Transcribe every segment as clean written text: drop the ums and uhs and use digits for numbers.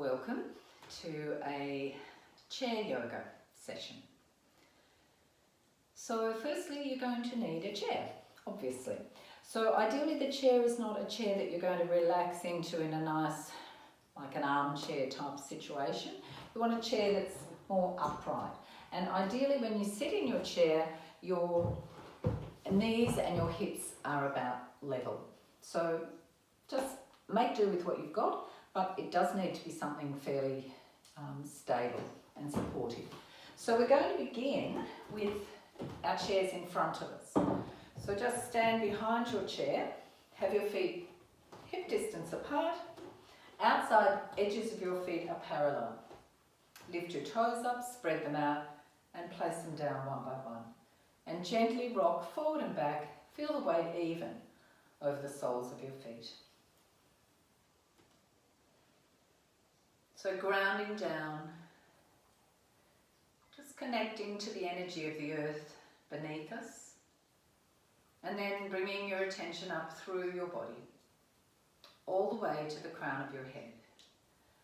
Welcome to a chair yoga session. So firstly you're going to need a chair, obviously. So ideally the chair is not a chair that you're going to relax into in a nice, like an armchair type situation. You want a chair that's more upright. And ideally when you sit in your chair, your knees and your hips are about level. So just make do with what you've got, but it does need to be something fairly stable and supportive. So we're going to begin with our chairs in front of us. So just stand behind your chair, have your feet hip distance apart, outside edges of your feet are parallel. Lift your toes up, spread them out and place them down one by one. And gently rock forward and back, feel the weight even over the soles of your feet. So grounding down, just connecting to the energy of the earth beneath us, and then bringing your attention up through your body, all the way to the crown of your head,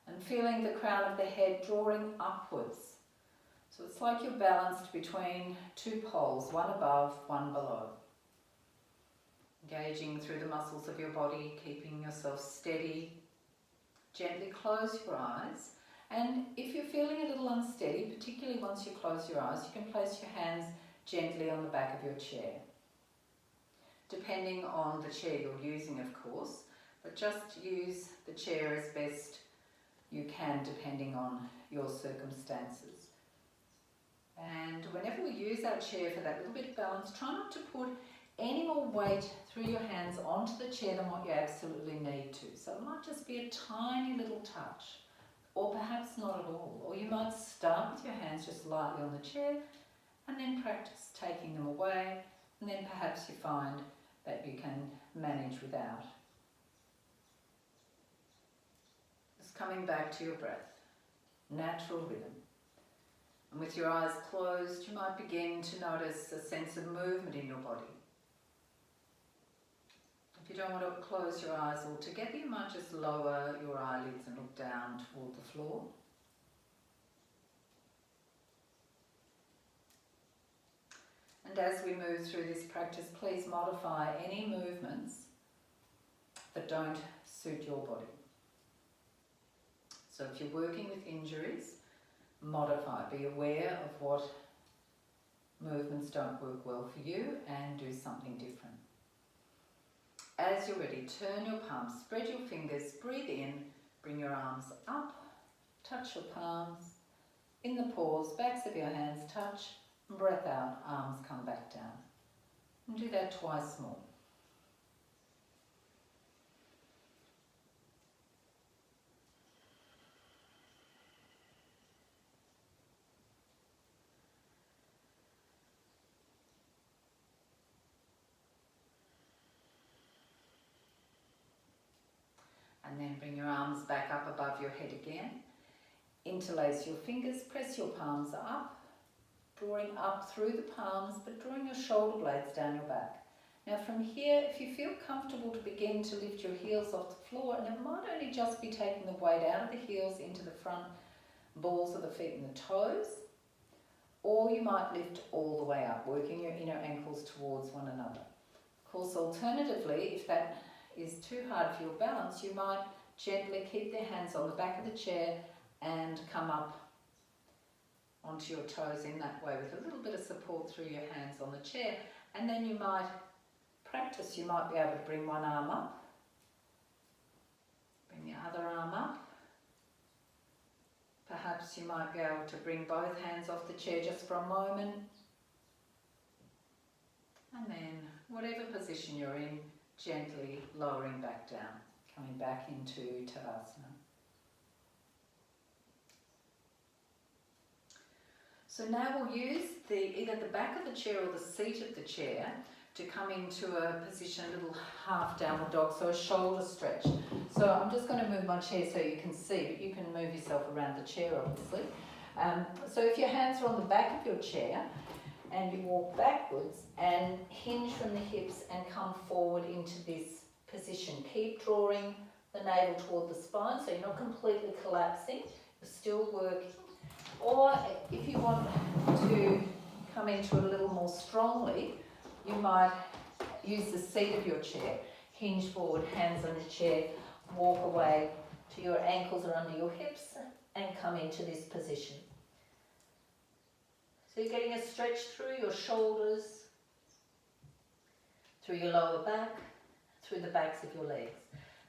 and feeling the crown of the head drawing upwards. So it's like you're balanced between two poles, one above, one below. Engaging through the muscles of your body, keeping yourself steady. Gently close your eyes, and if you're feeling a little unsteady, particularly once you close your eyes, you can place your hands gently on the back of your chair. Depending on the chair you're using, of course, but just use the chair as best you can depending on your circumstances. And whenever we use our chair for that little bit of balance, try not to put any more weight through your hands onto the chair than what you absolutely need to. So it might just be a tiny little touch, or perhaps not at all. Or you might start with your hands just lightly on the chair and then practice taking them away, and then perhaps you find that you can manage without. Just coming back to your breath, natural rhythm. And with your eyes closed, you might begin to notice a sense of movement in your body. If you don't want to close your eyes altogether, you might just lower your eyelids and look down toward the floor. And as we move through this practice, please modify any movements that don't suit your body. So if you're working with injuries, modify. Be aware of what movements don't work well for you and do something different. As you're ready, turn your palms, spread your fingers, breathe in, bring your arms up, touch your palms. In the pause, backs of your hands touch, and breath out, arms come back down. And do that twice more. And then bring your arms back up above your head again. Interlace your fingers, press your palms up, drawing up through the palms, but drawing your shoulder blades down your back. Now from here, if you feel comfortable to begin to lift your heels off the floor, and it might only just be taking the weight out of the heels into the front balls of the feet and the toes, or you might lift all the way up, working your inner ankles towards one another. Of course, alternatively, if that is too hard for your balance, you might gently keep the hands on the back of the chair and come up onto your toes in that way with a little bit of support through your hands on the chair. And then you might practice, you might be able to bring one arm up, bring the other arm up. Perhaps you might be able to bring both hands off the chair just for a moment. And then whatever position you're in, gently lowering back down, coming back into Tadasana. So now we'll use either the back of the chair or the seat of the chair to come into a position, a little half downward dog, so a shoulder stretch. So I'm just going to move my chair so you can see, but you can move yourself around the chair obviously. So if your hands are on the back of your chair, and you walk backwards and hinge from the hips and come forward into this position. Keep drawing the navel toward the spine, so you're not completely collapsing, you're still working. Or if you want to come into it a little more strongly, you might use the seat of your chair. Hinge forward, hands on your chair, walk away to your ankles or under your hips and come into this position. So you're getting a stretch through your shoulders, through your lower back, through the backs of your legs.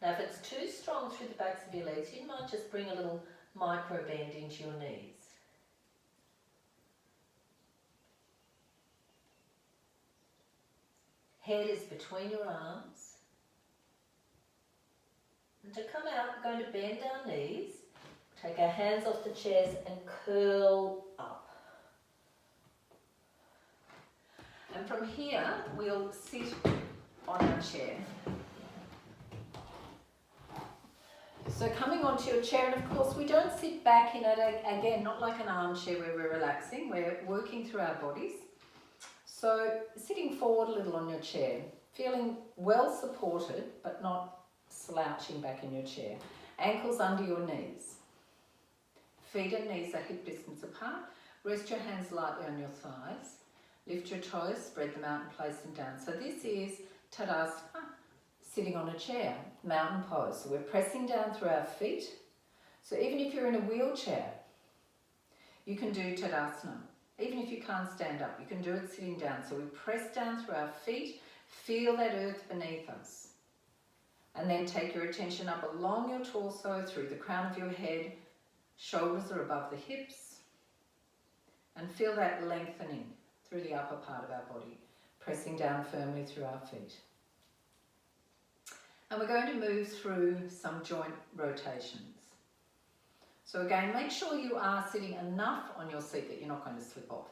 Now if it's too strong through the backs of your legs, you might just bring a little micro bend into your knees. Head is between your arms. And to come out, we're going to bend our knees, take our hands off the chairs and curl up. And from here, we'll sit on our chair. So coming onto your chair, and of course we don't sit back in it, again, not like an armchair where we're relaxing, we're working through our bodies. So sitting forward a little on your chair, feeling well supported but not slouching back in your chair. Ankles under your knees. Feet and knees are hip distance apart. Rest your hands lightly on your thighs. Lift your toes, spread them out and place them down. So this is Tadasana, sitting on a chair, mountain pose. So we're pressing down through our feet. So even if you're in a wheelchair, you can do Tadasana. Even if you can't stand up, you can do it sitting down. So we press down through our feet, feel that earth beneath us. And then take your attention up along your torso, through the crown of your head, shoulders are above the hips, and feel that lengthening through the upper part of our body, pressing down firmly through our feet. And we're going to move through some joint rotations. So again, make sure you are sitting enough on your seat that you're not going to slip off.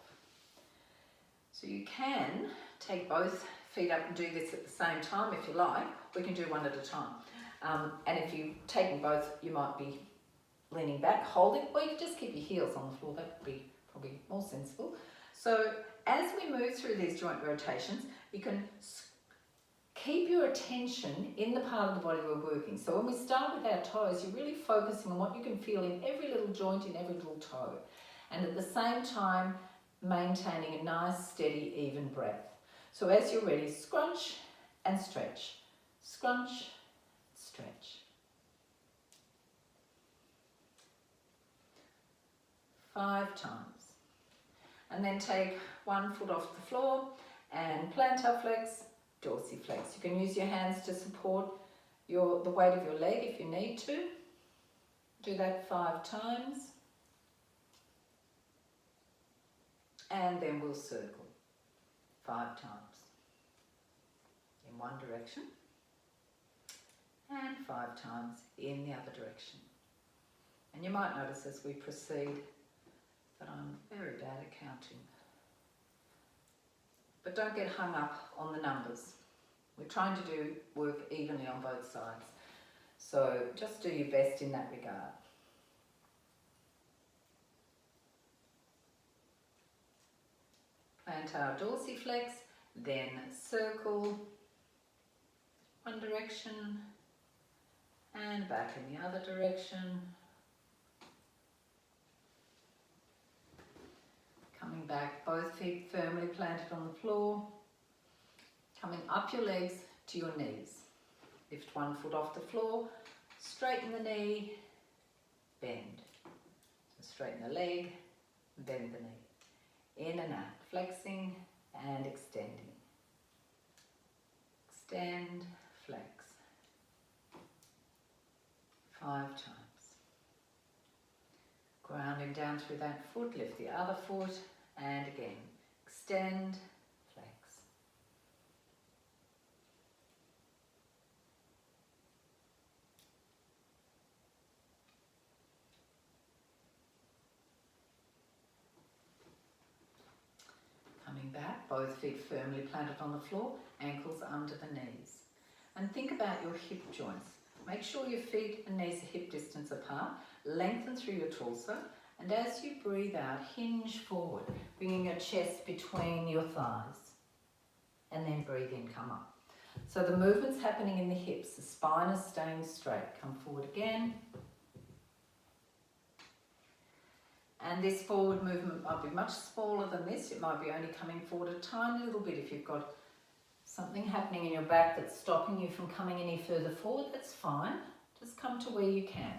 So you can take both feet up and do this at the same time if you like. We can do one at a time. And if you're taking both, you might be leaning back, holding, or you can just keep your heels on the floor. That would be probably more sensible. So as we move through these joint rotations, you can keep your attention in the part of the body we're working. So when we start with our toes, you're really focusing on what you can feel in every little joint, in every little toe. And at the same time, maintaining a nice, steady, even breath. So as you're ready, scrunch and stretch. Scrunch, stretch. 5 times. And then take one foot off the floor and plantar flex, dorsiflex. You can use your hands to support the weight of your leg if you need to. Do that 5 times. And then we'll circle 5 times. In one direction. And 5 times in the other direction. And you might notice as we proceed that I'm very bad at counting. But don't get hung up on the numbers. We're trying to do work evenly on both sides. So just do your best in that regard. Plantar dorsiflex, then circle, one direction, and back in the other direction. Coming back, both feet firmly planted on the floor. Coming up your legs to your knees. Lift one foot off the floor, straighten the knee, bend. So straighten the leg, bend the knee. In and out, flexing and extending. Extend, flex. 5 times. Grounding down through that foot, lift the other foot, and again, extend, flex. Coming back, both feet firmly planted on the floor, ankles under the knees. And think about your hip joints. Make sure your feet and knees are hip distance apart. Lengthen through your torso. And as you breathe out, hinge forward, bringing your chest between your thighs. And then breathe in, come up. So the movement's happening in the hips. The spine is staying straight. Come forward again. And this forward movement might be much smaller than this. It might be only coming forward a tiny little bit. If you've got something happening in your back that's stopping you from coming any further forward, that's fine. Just come to where you can.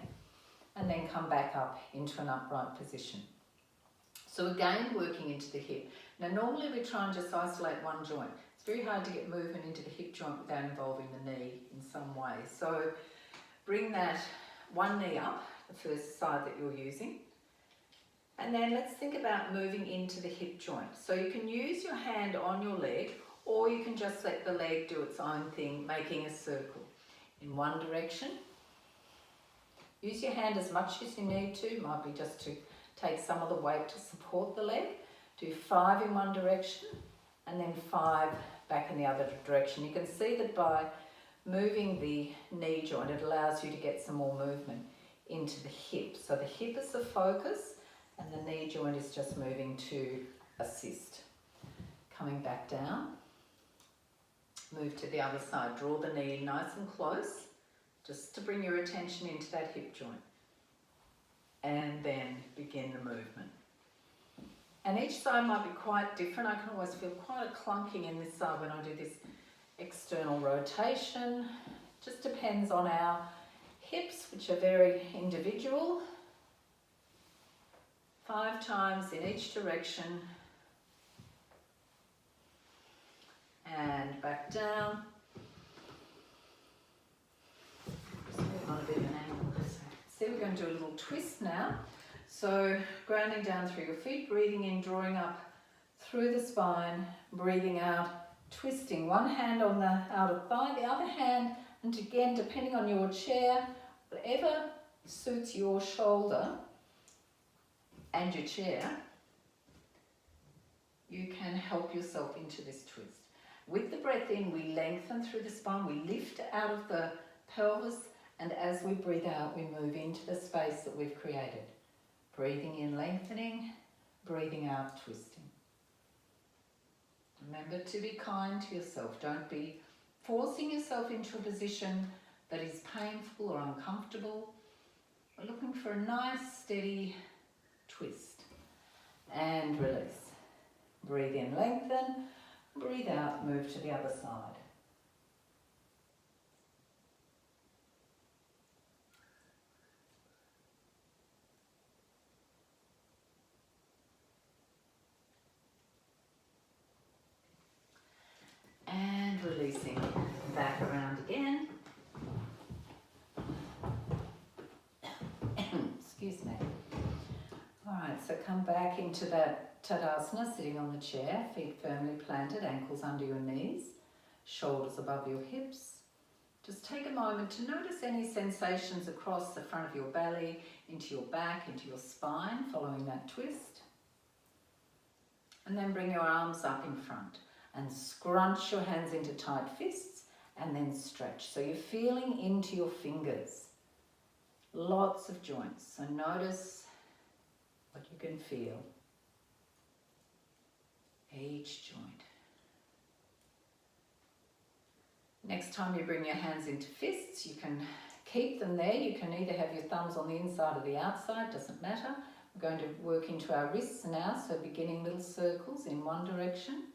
And then come back up into an upright position. So again, working into the hip. Now normally we try and just isolate one joint. It's very hard to get movement into the hip joint without involving the knee in some way. So bring that one knee up, the first side that you're using. And then let's think about moving into the hip joint. So you can use your hand on your leg, or you can just let the leg do its own thing, making a circle in one direction. Use your hand as much as you need to. It might be just to take some of the weight to support the leg. Do 5 in one direction and then 5 back in the other direction. You can see that by moving the knee joint, it allows you to get some more movement into the hip. So the hip is the focus and the knee joint is just moving to assist. Coming back down. Move to the other side. Draw the knee nice and close, just to bring your attention into that hip joint. And then begin the movement. And each side might be quite different. I can always feel quite a clunking in this side when I do this external rotation. Just depends on our hips, which are very individual. 5 times in each direction. And back down. On a bit of an angle. So we're going to do a little twist now. So grounding down through your feet, breathing in, drawing up through the spine, breathing out, twisting. One hand on the outer thigh, the other hand, and again, depending on your chair, whatever suits your shoulder and your chair, you can help yourself into this twist. With the breath in, we lengthen through the spine, we lift out of the pelvis, and as we breathe out, we move into the space that we've created. Breathing in, lengthening, breathing out, twisting. Remember to be kind to yourself. Don't be forcing yourself into a position that is painful or uncomfortable. We're looking for a nice, steady twist. And release. Breathe in, lengthen. Breathe out, move to the other side. And releasing back around again. Excuse me. All right, so come back into that Tadasana, sitting on the chair, feet firmly planted, ankles under your knees, shoulders above your hips. Just take a moment to notice any sensations across the front of your belly, into your back, into your spine, following that twist. And then bring your arms up in front. And scrunch your hands into tight fists and then stretch. So you're feeling into your fingers. Lots of joints. So notice what you can feel. Each joint. Next time you bring your hands into fists, you can keep them there. You can either have your thumbs on the inside or the outside, doesn't matter. We're going to work into our wrists now, so beginning little circles in one direction.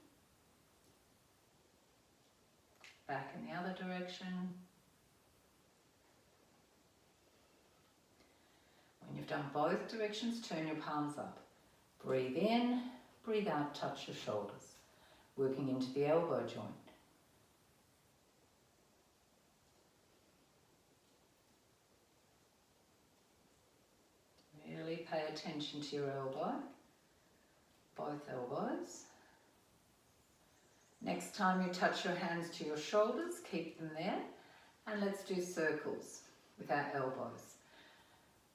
Back in the other direction. When you've done both directions, turn your palms up. Breathe in, breathe out, touch your shoulders. Working into the elbow joint. Really pay attention to your elbow, both elbows. Next time you touch your hands to your shoulders, keep them there, and let's do circles with our elbows.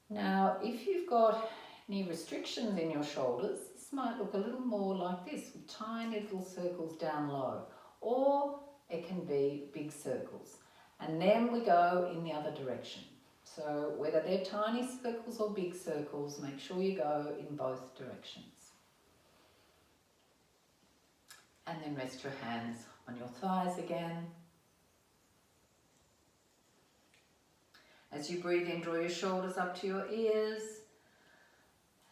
Now, if you've got any restrictions in your shoulders, this might look a little more like this, with tiny little circles down low, or it can be big circles. And then we go in the other direction. So whether they're tiny circles or big circles, make sure you go in both directions. And then rest your hands on your thighs again. As you breathe in, draw your shoulders up to your ears.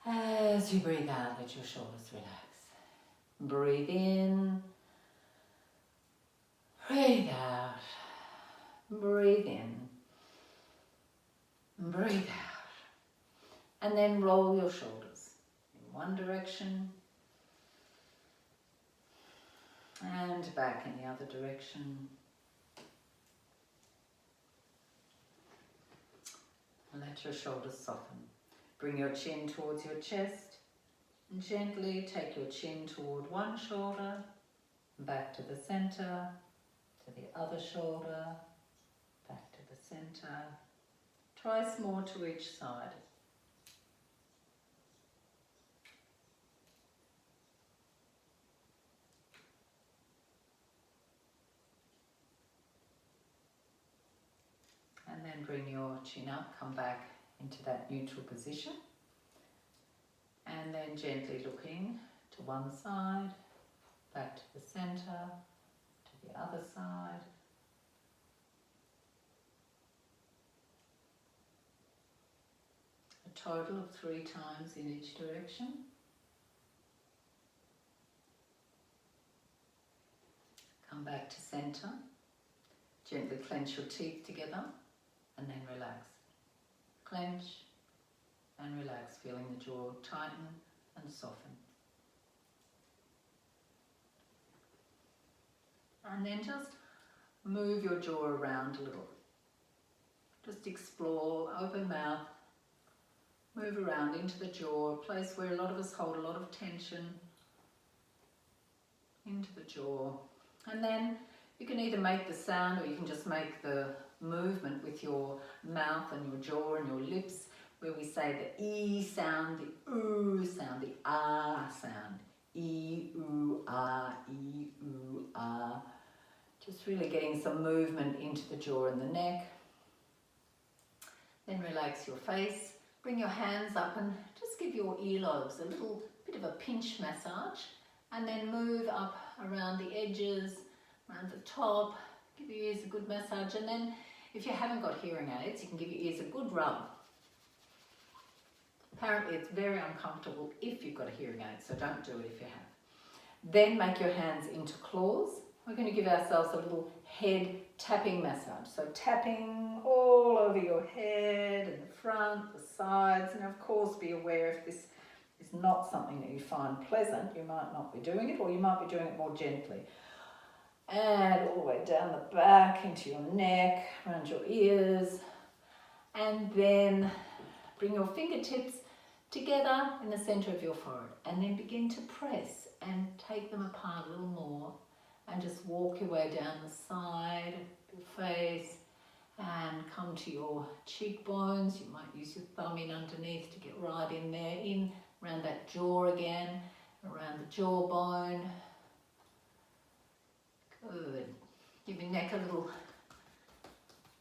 As you breathe out, let your shoulders relax. Breathe in. Breathe out. Breathe in. Breathe out. And then roll your shoulders in one direction and back in the other direction. And let your shoulders soften. Bring your chin towards your chest and gently take your chin toward one shoulder, back to the center, to the other shoulder, back to the center. Twice more to each side. And then bring your chin up, come back into that neutral position. And then gently looking to one side, back to the center, to the other side. A total of 3 times in each direction. Come back to center. Gently clench your teeth together and then relax. Clench and relax, feeling the jaw tighten and soften. And then just move your jaw around a little. Just explore, open mouth, move around into the jaw, a place where a lot of us hold a lot of tension, into the jaw. And then you can either make the sound or you can just make the movement with your mouth and your jaw and your lips, where we say the E sound, the oo sound, the ah sound. E, oo, ah, E, oo, ah. Just really getting some movement into the jaw and the neck. Then relax your face. Bring your hands up and just give your earlobes a little bit of a pinch massage. And then move up around the edges, around the top. Give your ears a good massage. And then if you haven't got hearing aids, you can give your ears a good rub. Apparently it's very uncomfortable if you've got a hearing aid, so don't do it if you have. Then make your hands into claws. We're going to give ourselves a little head tapping massage. So tapping all over your head and the front, the sides, and of course be aware if this is not something that you find pleasant, you might not be doing it, or you might be doing it more gently. And all the way down the back into your neck, around your ears, and then bring your fingertips together in the center of your forehead, and then begin to press and take them apart a little more, and just walk your way down the side of your face and come to your cheekbones. You might use your thumb in underneath to get right in there, in around that jaw again, around the jawbone. Good. Give your neck a little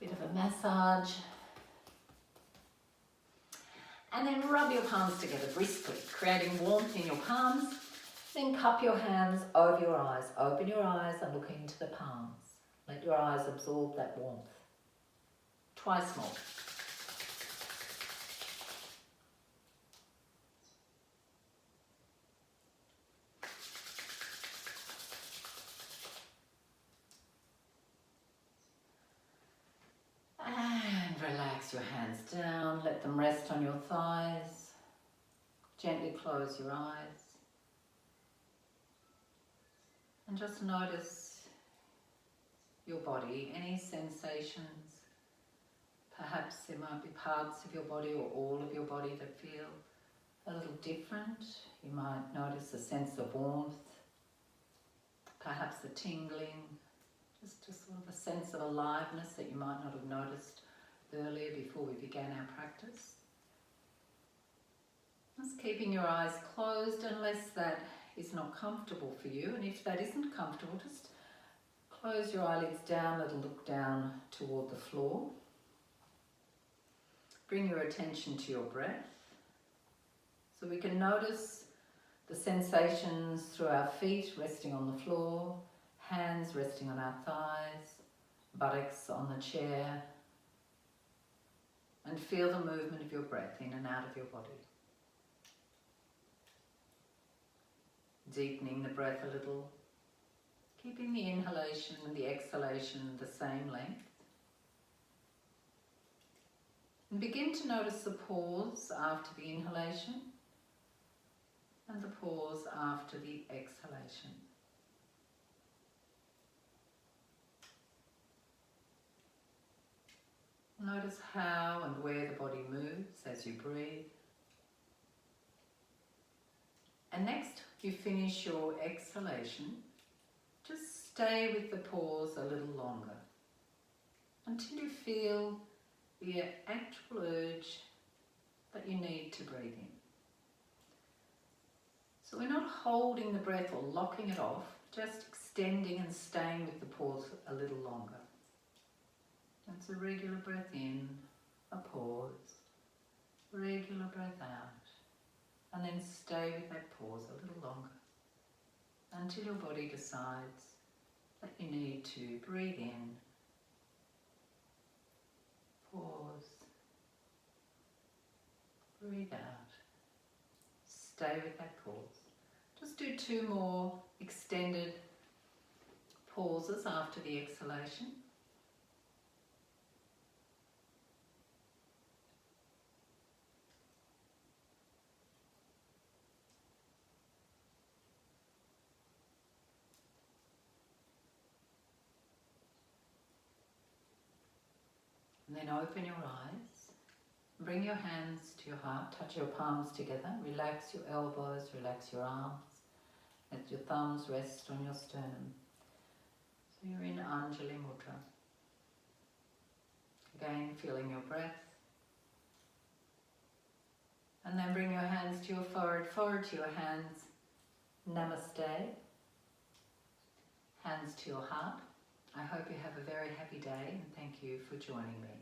bit of a massage. And then rub your palms together briskly, creating warmth in your palms. Then cup your hands over your eyes. Open your eyes and look into the palms. Let your eyes absorb that warmth. Twice more. And relax your hands down. Let them rest on your thighs. Gently close your eyes. And just notice your body, any sensations. Perhaps there might be parts of your body or all of your body that feel a little different. You might notice a sense of warmth, perhaps a tingling, just sort of a sense of aliveness that you might not have noticed earlier before we began our practice. Just keeping your eyes closed unless that is not comfortable for you, and if that isn't comfortable, just close your eyelids down, let them look down toward the floor. Bring your attention to your breath, so we can notice the sensations through our feet resting on the floor, hands resting on our thighs, buttocks on the chair. and feel the movement of your breath in and out of your body. Deepening the breath a little, keeping the inhalation and the exhalation the same length. And begin to notice the pause after the inhalation and the pause after the exhalation. Notice how and where the body moves as you breathe. And next you finish your exhalation, just stay with the pause a little longer until you feel the actual urge that you need to breathe in. So we're not holding the breath or locking it off, just extending and staying with the pause a little longer. That's a regular breath in, a pause, regular breath out, and then stay with that pause a little longer until your body decides that you need to breathe in, pause, breathe out, stay with that pause. Just do 2 more extended pauses after the exhalation. And then open your eyes, bring your hands to your heart, touch your palms together, relax your elbows, relax your arms, let your thumbs rest on your sternum. So you're in Anjali Mudra. Again, feeling your breath. And then bring your hands to your forehead, forward to your hands, Namaste. Hands to your heart. I hope you have a very happy day and thank you for joining me.